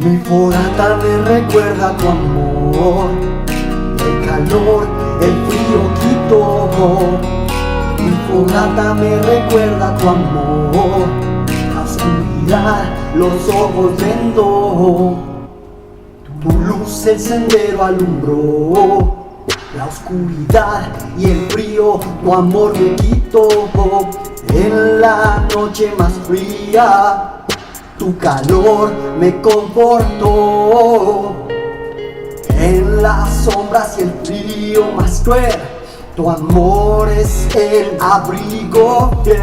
Mi fogata me recuerda tu amor, el calor, el frío quitó. Mi fogata me recuerda tu amor, la oscuridad, los ojos vendó. Tu luz el sendero alumbró, la oscuridad y el frío tu amor me quitó. En la noche más fría tu calor me confortó. En las sombras y el frío más cruel tu amor es el abrigo fiel.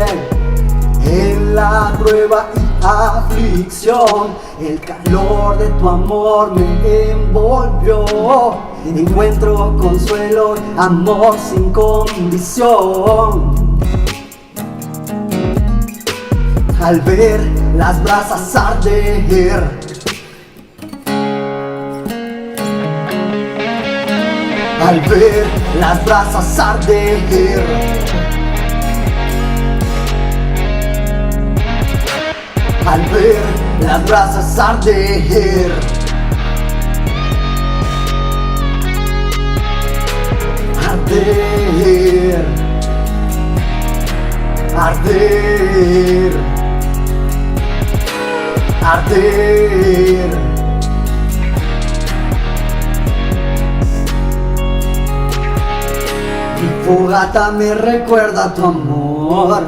En la prueba y aflicción el calor de tu amor me envolvió. Encuentro consuelo, amor sin condición. Al ver las brasas arder, al ver las brasas arder, al ver las brasas arder, arder, arder, arder. Mi fogata me recuerda tu amor,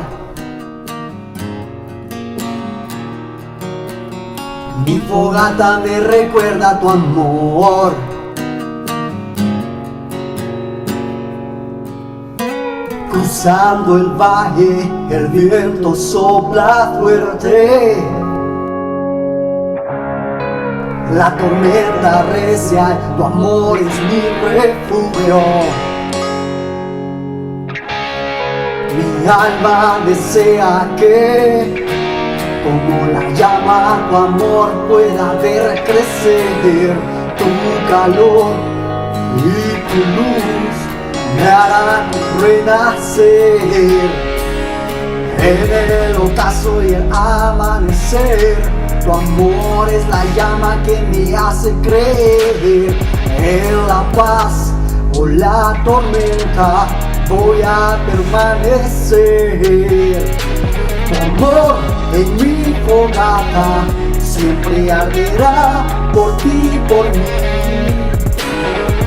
mi fogata me recuerda tu amor. Cruzando el valle, el viento sopla fuerte. La tormenta recia, tu amor es mi refugio. Mi alma desea que, como la llama, tu amor pueda ver crecer. Tu calor y tu luz me harán renacer. En el ocaso y el amanecer tu amor es la llama que me hace creer. En la paz o la tormenta voy a permanecer. Tu amor en mi fogata siempre arderá por ti y por mí.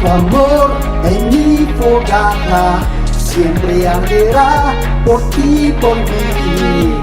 Tu amor en mi fogata siempre arderá por ti y por mí.